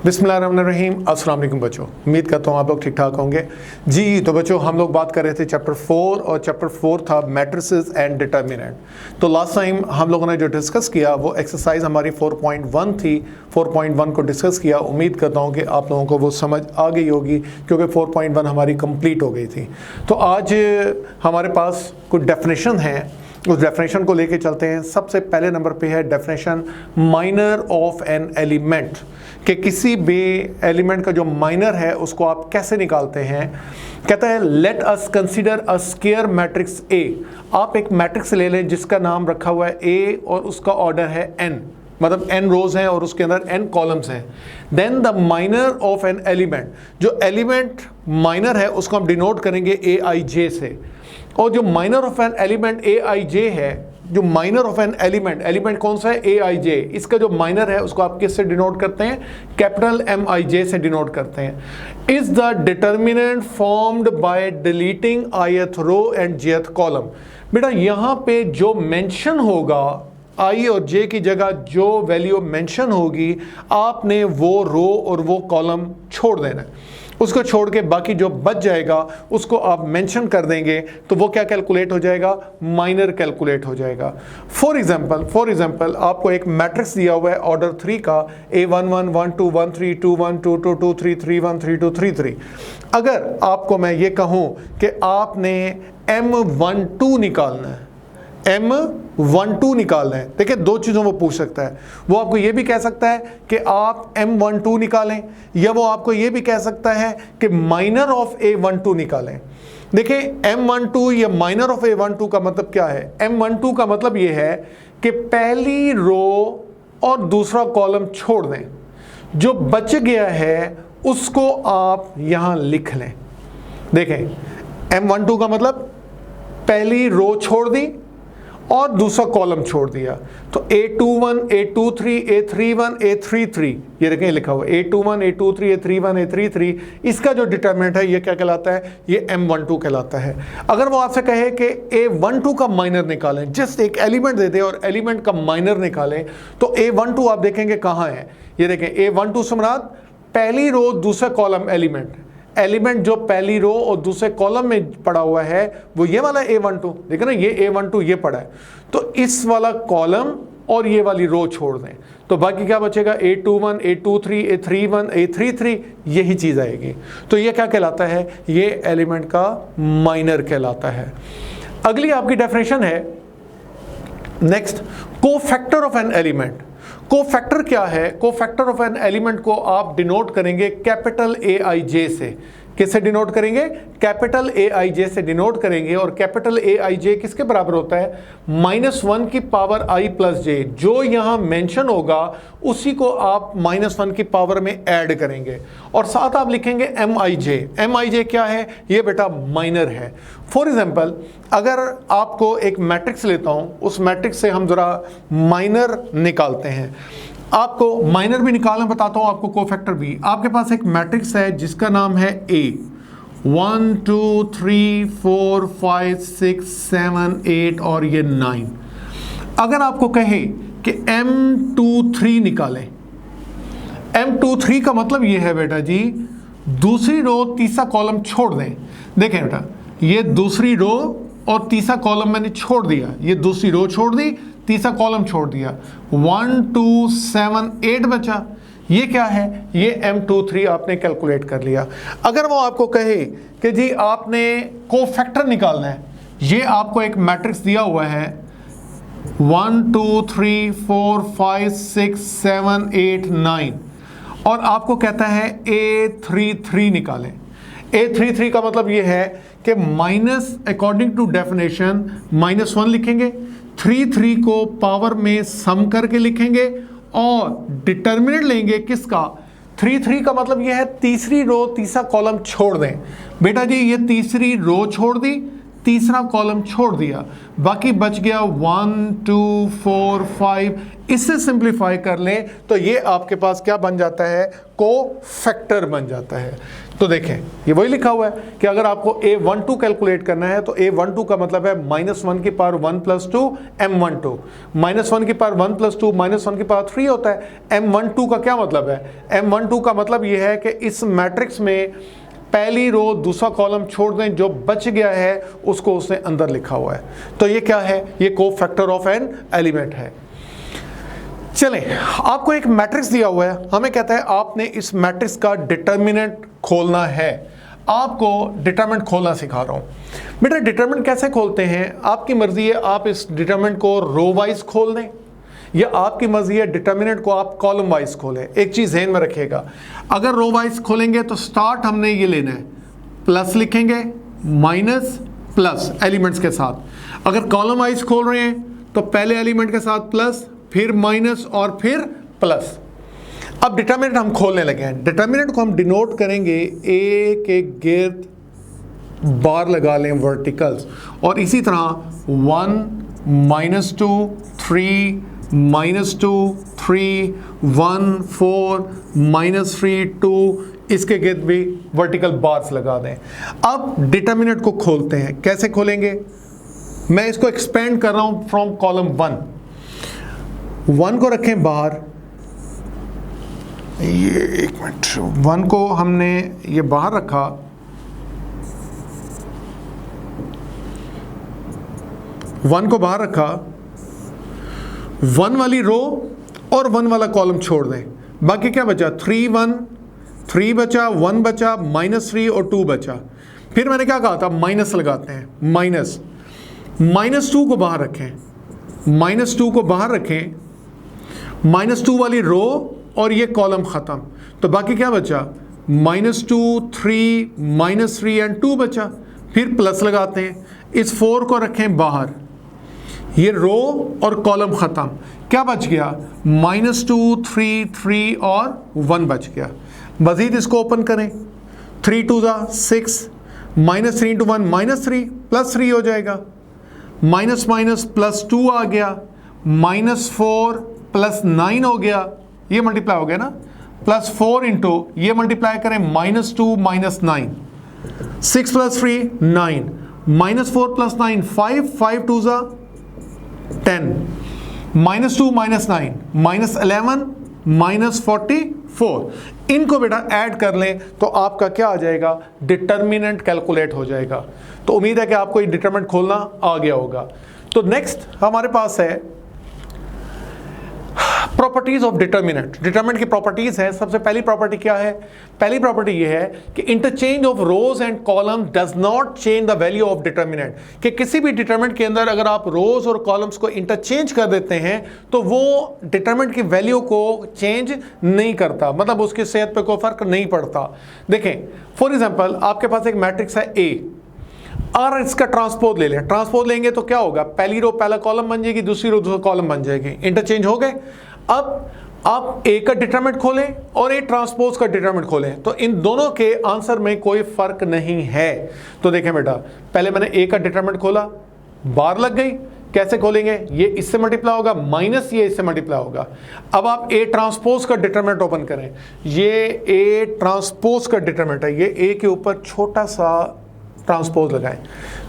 बिस्मिल्लाहिर्रहमानिर्रहीम। अस्सलाम वालेकुम बच्चों, उम्मीद करता हूँ आप लोग ठीक ठाक होंगे जी। तो बच्चों हम लोग बात कर रहे थे चैप्टर 4 और चैप्टर 4 था मैट्रिसेस एंड डिटर्मिनेंट। तो लास्ट टाइम हम लोगों ने जो डिस्कस किया वो एक्सरसाइज हमारी 4.1 थी। 4.1 को डिस्कस किया। उम्मीद करता हूँ कि आप लोगों को वो समझ आ गई होगी क्योंकि 4.1 हमारी कंप्लीट हो गई थी। तो आज हमारे पास कुछ डेफिनेशन है, उस डेफिनेशन को लेके चलते हैं। सबसे पहले नंबर पे है definition minor of an element, कि किसी भी एलिमेंट का जो माइनर है उसको आप कैसे निकालते हैं। कहता है let us consider a square matrix A. आप एक मैट्रिक्स ले लें जिसका नाम रखा हुआ है ए और उसका ऑर्डर है एन, मतलब n रोज हैं और उसके अंदर n कॉलम्स हैं। Then the minor of an element, जो एलिमेंट माइनर है उसको हम डिनोट करेंगे ए आई जे से। और जो माइनर ऑफ एन एलिमेंट ए आई जे है, जो minor of an element, element कौन सा है ए आई जे, इसका जो माइनर है उसको आप किससे डिनोट करते हैं, कैपिटल एम आई जे से डिनोट करते हैं। Is the determinant formed by deleting ith row and jth column. बेटा यहाँ पे जो मेंशन होगा आई और जे की जगह जो वैल्यू मेंशन होगी आपने वो रो और वो कॉलम छोड़ देना है। उसको छोड़ के बाकी जो बच जाएगा उसको आप मेंशन कर देंगे तो वो क्या कैलकुलेट हो जाएगा, माइनर कैलकुलेट हो जाएगा। फॉर एग्जांपल आपको एक मैट्रिक्स दिया हुआ है ऑर्डर 3 का A11 12 13 21 22 23 31 32 33। अगर आपको मैं ये कहूँ कि आपने M12 निकालना है, M12 निकालना है, देखिए दो चीज़ों वो पूछ सकता है। वो आपको ये भी कह सकता है कि आप M12 निकालें, या वो आपको ये भी कह सकता है कि माइनर ऑफ A12 निकालें। देखिए M12 या माइनर ऑफ A12 का मतलब क्या है। M12 का मतलब ये है कि पहली रो और दूसरा कॉलम छोड़ दें, जो बच गया है उसको आप यहाँ लिख लें। देखें M12 का मतलब पहली रो छोड़ दी और दूसरा कॉलम छोड़ दिया। तो A21 A23 A31 A33, ये देखें लिखा हुआ A21 A23 A31 A33, इसका जो डिटर्मिनेंट है ये क्या कहलाता है, ये M12 कहलाता है। अगर वो आपसे कहे कि A12 का माइनर निकालें, जस्ट एक एलिमेंट दे दे और एलिमेंट का माइनर निकालें, तो A12 आप देखेंगे कहाँ है। ये देखें A12 से मुराद पहली रो दूसरा कॉलम एलिमेंट जो पहली रो और दूसरे कॉलम में पड़ा हुआ है वो ये वाला A12। देखो ना, ये A12 ये पड़ा है, तो इस वाला कॉलम और ये वाली रो छोड़ दें तो बाकी क्या बचेगा, A21 A23 A31 A33, यही चीज़ आएगी। तो ये क्या कहलाता है, ये एलिमेंट का माइनर कहलाता है। अगली आपकी डेफिनेशन है next, cofactor of an element. Cofactor क्या है, कोफैक्टर ऑफ एन एलिमेंट को आप डिनोट करेंगे कैपिटल ए आई जे से। किससे डिनोट करेंगे, कैपिटल ए आई जे से डिनोट करेंगे। और कैपिटल ए आई जे किसके बराबर होता है, -1 की पावर आई प्लस जे। जो यहाँ मेंशन होगा उसी को आप -1 की पावर में ऐड करेंगे और साथ आप लिखेंगे एम आई जे। एम आई जे क्या है, ये बेटा माइनर है। फॉर एग्जाम्पल अगर आपको एक मैट्रिक्स लेता हूँ, उस मैट्रिक्स से हम ज़रा माइनर निकालते हैं। आपको माइनर भी निकालना बताता हूँ, आपको कोफैक्टर भी। आपके पास एक मैट्रिक्स है जिसका नाम है A 1 2 3 4 5 6 7 8 और ये 9। अगर आपको कहे कि M23 निकालें, M23 का मतलब ये है बेटा जी, दूसरी रो तीसरा कॉलम छोड़ दें। देखें बेटा, ये दूसरी रो और तीसरा कॉलम मैंने छोड़ दिया, ये दूसरी रो छोड़ दी, तीसरा कॉलम छोड़ दिया, 1 2 7 8 बचा। ये क्या है, ये M23 आपने कैलकुलेट कर लिया। अगर वो आपको कहे कि जी आपने कोफैक्टर निकालना है, ये आपको एक मैट्रिक्स दिया हुआ है 1 2 3 4 5 6 7 8 9 और आपको कहता है A33 निकालें। A33 का मतलब ये है कि माइनस, अकॉर्डिंग टू डेफिनेशन -1 लिखेंगे, 33 को पावर में सम करके लिखेंगे और डिटर्मिनेंट लेंगे किसका, 33 का मतलब ये है तीसरी रो तीसरा कॉलम छोड़ दें। बेटा जी ये तीसरी रो छोड़ दी, तीसरा कॉलम छोड़ दिया, बाकी बच गया 1 2 4 5। इससे सिंप्लीफाई कर लें तो ये आपके पास क्या बन जाता है, कोफैक्टर बन जाता है। तो देखें ये वही लिखा हुआ है कि अगर आपको a12 कैलकुलेट करना है तो a12 का मतलब है -1 की पावर 1 + 2 m12, -1 की पावर 1 + 2 -1 की पावर 3 होता है। m12 का क्या मतलब है, m12 का मतलब ये है कि इस मैट्रिक्स में पहली रो दूसरा कॉलम छोड़ दें, जो बच गया है उसको उसने अंदर लिखा हुआ है। तो ये क्या है, ये कोफैक्टर ऑफ एन एलिमेंट है। चलें, आपको एक मैट्रिक्स दिया हुआ है, हमें कहता है आपने इस मैट्रिक्स का डिटर्मिनेंट खोलना है। आपको डिटर्मिनेंट खोलना सिखा रहा हूं। बेटा डिटर्मिनेंट कैसे खोलते हैं, आपकी मर्जी है, आप इस डिटर्मिनेंट को रो वाइज खोल दें या आपकी मर्जी है डिटर्मिनेंट को आप कॉलम वाइज खोलें। एक चीज ध्यान में रखिएगा, अगर रो वाइज खोलेंगे तो स्टार्ट हमने ये लेना है, प्लस लिखेंगे, माइनस प्लस एलिमेंट्स के साथ। अगर कॉलम वाइज खोल रहे हैं तो पहले एलिमेंट के साथ प्लस, फिर माइनस और फिर प्लस। अब डिटर्मिनेंट हम खोलने लगे हैं। डिटर्मिनेंट को हम डिनोट करेंगे ए के गिर्द बार लगा लें वर्टिकल्स, और इसी तरह 1 -2 3 -2 3 1 4 -3 2, इसके गिर्द भी वर्टिकल बार्स लगा दें। अब डिटर्मिनेंट को खोलते हैं, कैसे खोलेंगे, मैं इसको एक्सपेंड कर रहा हूं फ्रॉम कॉलम 1 को रखें बाहर, ये एक मिनट, 1 को हमने ये बाहर रखा, 1 को बाहर रखा, 1 वाली रो और 1 वाला कॉलम छोड़ दें, बाकी क्या बचा, 3 1 3 बचा, 1 बचा, -3 और 2 बचा। फिर मैंने क्या कहा था, माइनस लगाते हैं, -2 को बाहर रखें, -2 को बाहर रखें, -2 वाली रो और ये कॉलम खत्म, तो बाकी क्या बचा, -2 3 -3 एंड 2 बचा। फिर प्लस लगाते हैं, इस 4 को रखें बाहर, ये रो और कॉलम खत्म, क्या बच गया, -2 3 3 और 1 बच गया। मजीद इसको ओपन करें, 3 2 6, -3 × 1 -3 +3 हो जाएगा, माइनस माइनस +2 आ गया, -4 +9 हो गया, ये मल्टीप्लाई हो गया ना, +4 इंटू ये मल्टीप्लाई करें, -2 -9, 6 + 3 9, -4 +9 5 5 2 10, -2 -9 -11 -44। इनको बेटा ऐड कर लें तो आपका क्या आ जाएगा, डिटर्मिनेंट कैलकुलेट हो जाएगा। तो उम्मीद है कि आपको ये डिटर्मिनेंट खोलना आ गया होगा। तो नेक्स्ट हमारे पास है प्रॉपर्टीज ऑफ डिटर्मिनेंट। डिटर्मिनेंट की प्रॉपर्टीज है। सबसे पहली प्रॉपर्टी क्या है, पहली प्रॉपर्टी ये है कि interchange of rose and column does not change the value of determinant. कि किसी भी डिटर्मिनेंट के अंदर अगर आप रोज और कॉलम्स को इंटरचेंज कर देते हैं तो वो डिटर्मिनेंट की वैल्यू को चेंज नहीं करता, मतलब उसकी सेहत पे कोई फर्क नहीं पड़ता। देखें फॉर एग्जांपल आपके पास एक मैट्रिक्स है ए और इसका ट्रांसपोज ले लें, ट्रांसपोज लेंगे तो क्या होगा, पहली रो पहला कॉलम बन जाएगी, दूसरी रो दूसरा कॉलम बन जाएगी, इंटरचेंज हो गए। अब आप ए का डिटरमिनेंट खोलें और ए ट्रांसपोज का डिटरमिनेंट खोलें तो इन दोनों के आंसर में कोई फर्क नहीं है। तो देखें बेटा, पहले मैंने ए का डिटरमिनेंट खोला, बार लग गई, कैसे खोलेंगे, ये इससे मल्टीप्लाई होगा माइनस ये इससे मल्टीप्लाई होगा। अब आप ए ट्रांसपोज का डिटरमिनेंट ओपन करें, ये ए ट्रांसपोज का डिटरमिनेंट है, ये ए के ऊपर छोटा सा ट्रांसपोज लगाएं,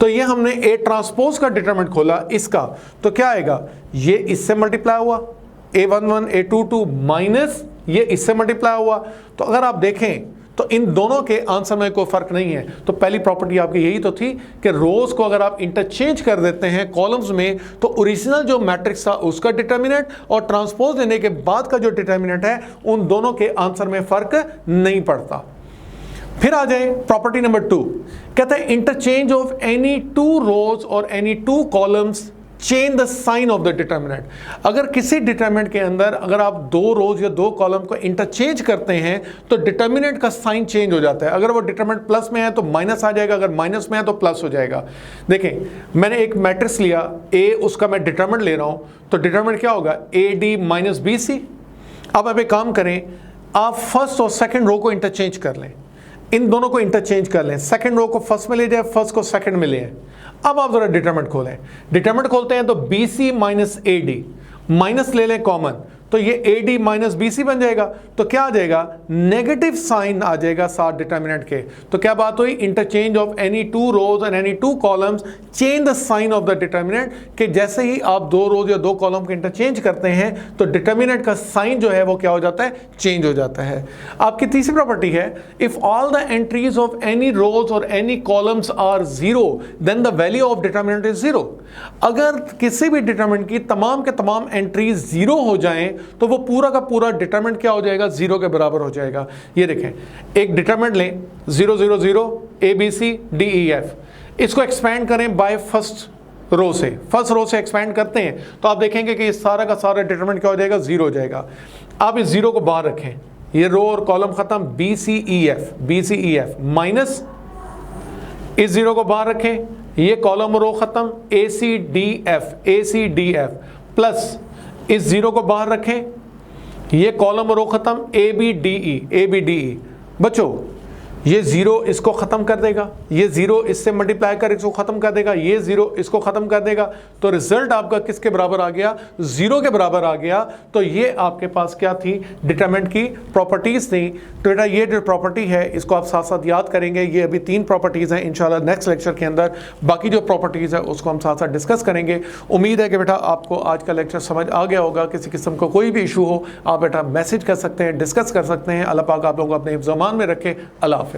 तो ये हमने ए ट्रांसपोज का डिटरमिनेंट खोला इसका, तो क्या आएगा, ये इससे मल्टीप्लाई हुआ a11 a22 माइनस ये इससे मल्टीप्लाई हुआ। तो अगर आप देखें तो इन दोनों के आंसर में कोई फर्क नहीं है। तो पहली प्रॉपर्टी आपकी यही तो थी कि रोज को अगर आप इंटरचेंज कर देते हैं कॉलम्स में तो ओरिजिनल जो मैट्रिक्स था उसका डिटरमिनेंट और ट्रांसपोज देने के बाद का जो डिटरमिनेंट है उन दोनों के आंसर में फर्क नहीं पड़ता। फिर आ जाए प्रॉपर्टी नंबर 2, कहता है इंटरचेंज ऑफ एनी 2 रोज और any 2 columns change the sign of the determinant. अगर किसी डिटरमिनेंट के अंदर अगर आप 2 रोज या 2 कॉलम को इंटरचेंज करते हैं तो डिटरमिनेंट का साइन चेंज हो जाता है। अगर वो डिटरमिनेंट प्लस में है तो माइनस आ जाएगा, अगर माइनस में है तो प्लस हो जाएगा। देखें मैंने एक मैट्रिक्स लिया ए, उसका मैं डिटरमिनेंट ले रहा हूं, तो डिटरमिनेंट क्या होगा, AD माइनस BC। अब आप एक काम करें, आप फर्स्ट और सेकेंड रो को इंटरचेंज कर लें, इन दोनों को इंटरचेंज कर लें, सेकंड रो को फर्स्ट में ले जाए, फर्स्ट को सेकंड में ले आए। अब आप जरा डिटरमिनेंट खोलें, डिटरमिनेंट खोलते हैं तो BC माइनस AD, माइनस ले लें कॉमन, तो ये AD माइनस BC बन जाएगा। तो क्या आ जाएगा, नेगेटिव साइन आ जाएगा साथ डिटरमिनेंट के। तो क्या बात हुई, interchange of any two rows and any two columns change the sign of the determinant, कि जैसे ही आप दो रोज या दो कॉलम को इंटरचेंज करते हैं तो डिटरमिनेंट का साइन जो है वो क्या हो जाता है, चेंज हो जाता है। आपकी तीसरी प्रॉपर्टी है, if all the entries of any rows और any columns are zero then the value of determinant is zero. अगर किसी भी डिटरमिनेंट की तमाम के तमाम एंट्रीज जीरो हो जाएं तो वो पूरा का पूरा डिटरमिनेंट क्या हो जाएगा, जीरो के बराबर हो जाएगा। ये देखें, एक डिटरमिनेंट लें 0 0 0 ABC DEF, इसको एक्सपेंड करें बाय फर्स्ट रो से, फर्स्ट रो से एक्सपेंड करते हैं तो आप देखेंगे कि ये सारा का सारा डिटरमिनेंट क्या हो जाएगा, जीरो हो जाएगा। आप इस जीरो को बाहर रखें, ये रो और कॉलम खत्म, BCEF माइनस इस जीरो को बाहर रखें, ये कॉलम रो खत्म, ACDF प्लस इस जीरो को बाहर रखें, ये कॉलम रो खत्म, ABDE। बच्चों ये जीरो इसको खत्म कर देगा, ये जीरो इससे मल्टीप्लाई कर इसको खत्म कर देगा, ये जीरो इसको खत्म कर देगा, तो रिजल्ट आपका किसके बराबर आ गया, जीरो के बराबर आ गया। तो ये आपके पास क्या थी, डिटरमिनेंट की प्रॉपर्टीज थी। तो बेटा ये जो प्रॉपर्टी है इसको आप साथ साथ याद करेंगे। ये अभी 3 प्रॉपर्टीज हैं, इंशाल्लाह नेक्स्ट लेक्चर के अंदर बाकी जो प्रॉपर्टीज है उसको हम साथ साथ डिस्कस करेंगे। उम्मीद है कि बेटा आपको आज का लेक्चर समझ आ गया होगा। किसी किस्म का कोई भी इशू हो आप बेटा मैसेज कर सकते हैं, डिस्कस कर सकते हैं। अल्लाह पाक आप लोगों को अपने हिफ्ज़-ओ-अमान में रखे। अल्लाह हाफ़िज़।